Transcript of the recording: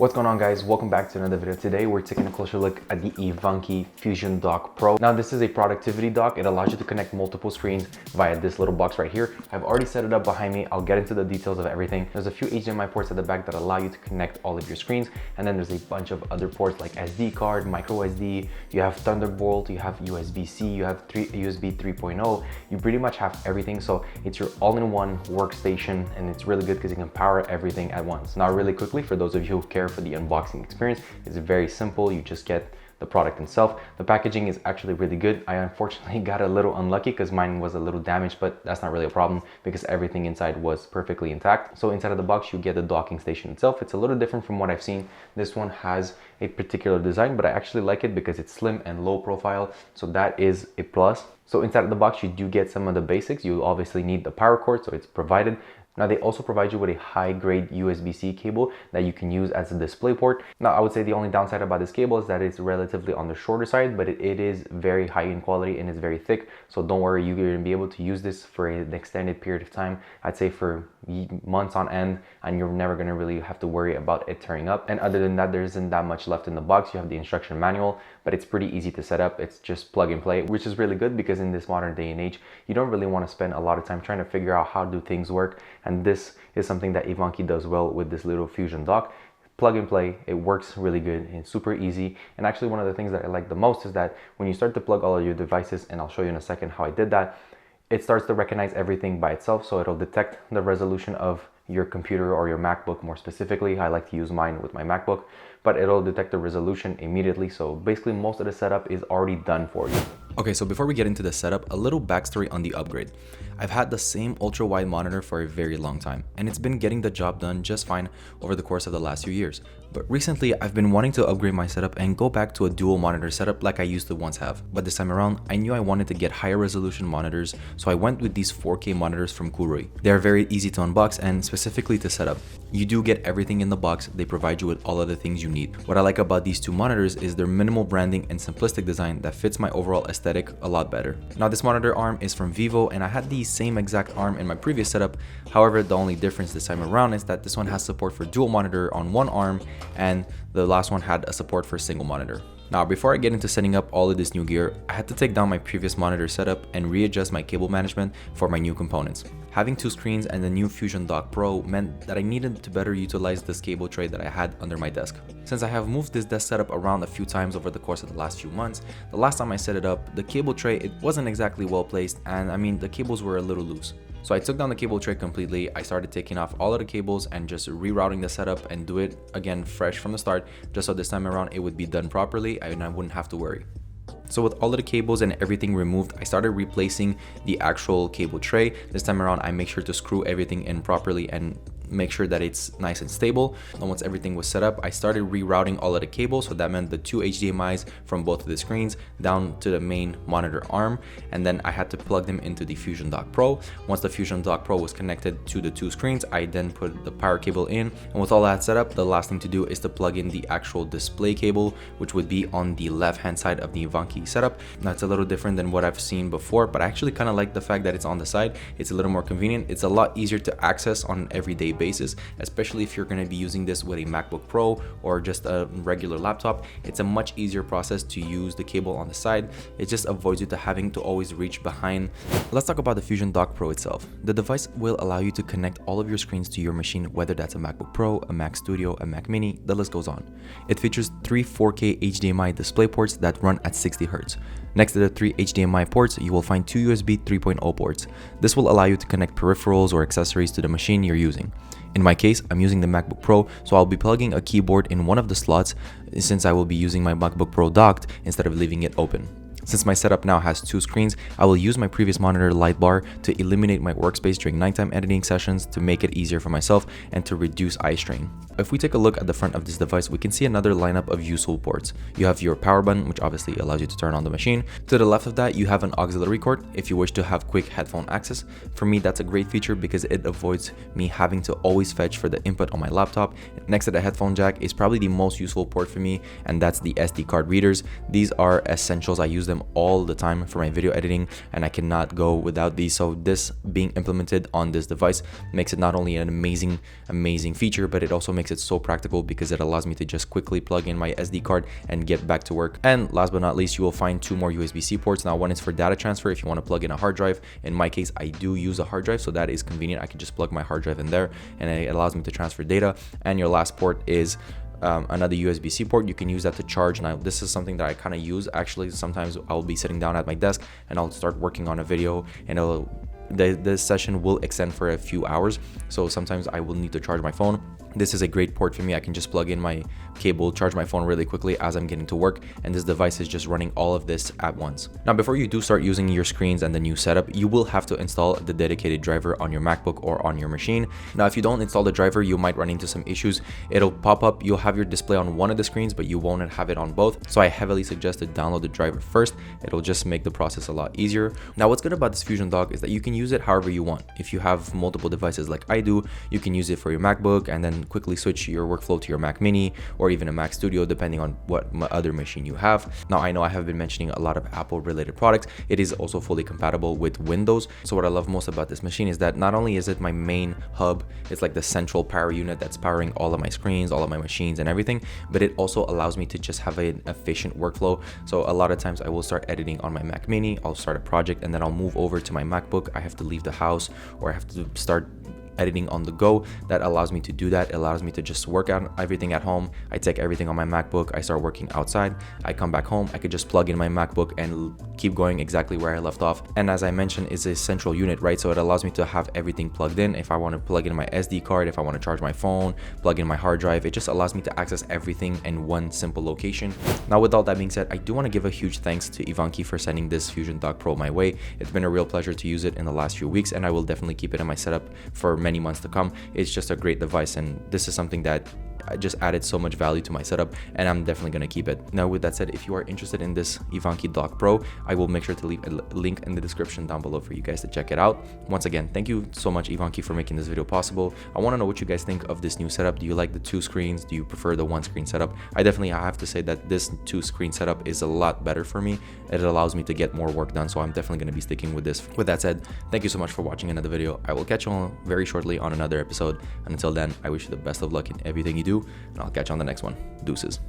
What's going on, guys? Welcome back to another video. Today we're taking a closer look at the iVANKY Fusion Dock Pro. Now this is a productivity dock. It allows you to connect multiple screens via this little box right here. I've already set it up behind me. I'll get into the details of everything. There's a few HDMI ports at the back that allow you to connect all of your screens, and then there's a bunch of other ports like SD card, micro SD, you have Thunderbolt, you have USB-C, you have USB 3.0. You pretty much have everything, so it's your all-in-one workstation, and it's really good because you can power everything at once. Now really quickly, for those of you who care for the unboxing experience, it's very simple. You just get the product itself. The packaging is actually really good. I unfortunately got a little unlucky because mine was a little damaged, but that's not really a problem because everything inside was perfectly intact. So inside of the box, you get the docking station itself. It's a little different from what I've seen. This one has a particular design, but I actually like it because it's slim and low profile. So that is a plus. So inside of the box, you do get some of the basics. You obviously need the power cord, so it's provided. Now they also provide you with a high-grade USB-C cable that you can use as a display port. Now I would say the only downside about this cable is that it's relatively on the shorter side, but it is very high in quality and it's very thick. So don't worry, you're going to be able to use this for an extended period of time. I'd say for months on end, and you're never going to really have to worry about it tearing up. And other than that, there isn't that much left in the box. You have the instruction manual, but it's pretty easy to set up. It's just plug and play, which is really good because in this modern day and age, you don't really want to spend a lot of time trying to figure out how do things work. And this is something that iVANKY does well with this little Fusion dock. Plug and play, it works really good and it's super easy. And actually one of the things that I like the most is that when you start to plug all of your devices, and I'll show you in a second how I did that, it starts to recognize everything by itself. So it'll detect the resolution of your computer or your MacBook more specifically. I like to use mine with my MacBook, but it'll detect the resolution immediately. So basically most of the setup is already done for you. Okay, so before we get into the setup, a little backstory on the upgrade. I've had the same ultra wide monitor for a very long time, and it's been getting the job done just fine over the course of the last few years. But recently, I've been wanting to upgrade my setup and go back to a dual monitor setup like I used to once have. But this time around, I knew I wanted to get higher resolution monitors, so I went with these 4K monitors from Kuroi. They are very easy to unbox and specifically to set up. You do get everything in the box. They provide you with all of the things you need. What I like about these two monitors is their minimal branding and simplistic design that fits my overall aesthetic a lot better. Now this monitor arm is from Vivo, and I had the same exact arm in my previous setup. However, the only difference this time around is that this one has support for dual monitor on one arm, and the last one had a support for single monitor. Now, before I get into setting up all of this new gear, I had to take down my previous monitor setup and readjust my cable management for my new components. Having two screens and the new Fusion Dock Pro meant that I needed to better utilize this cable tray that I had under my desk. Since I have moved this desk setup around a few times over the course of the last few months, the last time I set it up, the cable tray, it wasn't exactly well placed, and I mean the cables were a little loose. So I took down the cable tray completely. I started taking off all of the cables and just rerouting the setup and do it again fresh from the start, just so this time around it would be done properly and I wouldn't have to worry. So with all of the cables and everything removed, I started replacing the actual cable tray. This time around, I make sure to screw everything in properly and make sure that it's nice and stable. And once everything was set up, I started rerouting all of the cables. So that meant the two HDMIs from both of the screens down to the main monitor arm. And then I had to plug them into the Fusion Dock Pro. Once the Fusion Dock Pro was connected to the two screens, I then put the power cable in. And with all that set up, the last thing to do is to plug in the actual display cable, which would be on the left-hand side of the iVANKY setup. Now it's a little different than what I've seen before, but I actually kind of like the fact that it's on the side. It's a little more convenient. It's a lot easier to access on an everyday basis, especially if you're going to be using this with a MacBook Pro or just a regular laptop. It's a much easier process to use the cable on the side. It just avoids you to having to always reach behind. Let's talk about the Fusion Dock Pro itself. The device will allow you to connect all of your screens to your machine, whether that's a MacBook Pro, a Mac Studio, a Mac Mini, the list goes on. It features three 4K HDMI display ports that run at 60 Hz. Next to the three HDMI ports, you will find two USB 3.0 ports. This will allow you to connect peripherals or accessories to the machine you're using. In my case, I'm using the MacBook Pro, so I'll be plugging a keyboard in one of the slots since I will be using my MacBook Pro docked instead of leaving it open. Since my setup now has two screens, I will use my previous monitor light bar to eliminate my workspace during nighttime editing sessions to make it easier for myself and to reduce eye strain. If we take a look at the front of this device, we can see another lineup of useful ports. You have your power button, which obviously allows you to turn on the machine. To the left of that, you have an auxiliary cord if you wish to have quick headphone access. For me, that's a great feature because it avoids me having to always fetch for the input on my laptop. Next to the headphone jack is probably the most useful port for me, and that's the SD card readers. These are essentials. I use them them all the time for my video editing, and I cannot go without these. So this being implemented on this device makes it not only an amazing feature, but it also makes it so practical because it allows me to just quickly plug in my SD card and get back to work. And last but not least, you will find 2 more USB-C ports. Now, one is for data transfer if you want to plug in a hard drive. In my case, I do use a hard drive, so that is convenient. I can just plug my hard drive in there and it allows me to transfer data. And your last port is another USB-C port. You can use that to charge. Now, this is something that I kind of use actually. Sometimes I'll be sitting down at my desk and I'll start working on a video, and this session will extend for a few hours, so sometimes I will need to charge my phone. This is a great port for me. I can just plug in my cable, charge my phone really quickly as I'm getting to work, and this device is just running all of this at once. Now, before you do start using your screens and the new setup, you will have to install the dedicated driver on your MacBook or on your machine. Now, if you don't install the driver, you might run into some issues. It'll pop up, you'll have your display on one of the screens, but you won't have it on both. So I heavily suggest to download the driver first. It'll just make the process a lot easier. Now, what's good about this Fusion dock is that you can use it however you want. If you have multiple devices like I do, you can use it for your MacBook and then quickly switch your workflow to your Mac Mini or even a Mac Studio, depending on what other machine you have. Now, I know I have been mentioning a lot of Apple related products. It is also fully compatible with Windows. So what I love most about this machine is that not only is it my main hub, it's like the central power unit that's powering all of my screens, all of my machines and everything, but it also allows me to just have an efficient workflow. So a lot of times I will start editing on my Mac Mini, I'll start a project, and then I'll move over to my MacBook. I have to leave the house or I have to start editing on the go. That allows me to do that. It allows me to just work out everything at home. I take everything on my MacBook, I start working outside, I come back home, I could just plug in my MacBook and keep going exactly where I left off. And as I mentioned, it's a central unit, right? So it allows me to have everything plugged in. If I want to plug in my SD card, if I want to charge my phone, plug in my hard drive, it just allows me to access everything in one simple location. Now, with all that being said, I do want to give a huge thanks to iVANKY for sending this Fusion Dock Pro my way. It's been a real pleasure to use it in the last few weeks, and I will definitely keep it in my setup for many months to come. It's just a great device, and this is something that just added so much value to my setup, and I'm definitely going to keep it. Now, with that said, if you are interested in this iVANKY Dock Pro, I will make sure to leave a link in the description down below for you guys to check it out. Once again, thank you so much, iVANKY, for making this video possible. I want to know what you guys think of this new setup. Do you like the 2 screens? Do you prefer the 1 screen setup? I have to say that this 2 screen setup is a lot better for me. It allows me to get more work done, so I'm definitely going to be sticking with this. With that said, thank you so much for watching another video. I will catch you all very shortly on another episode, and until then, I wish you the best of luck in everything you do, and I'll catch you on the next one. Deuces.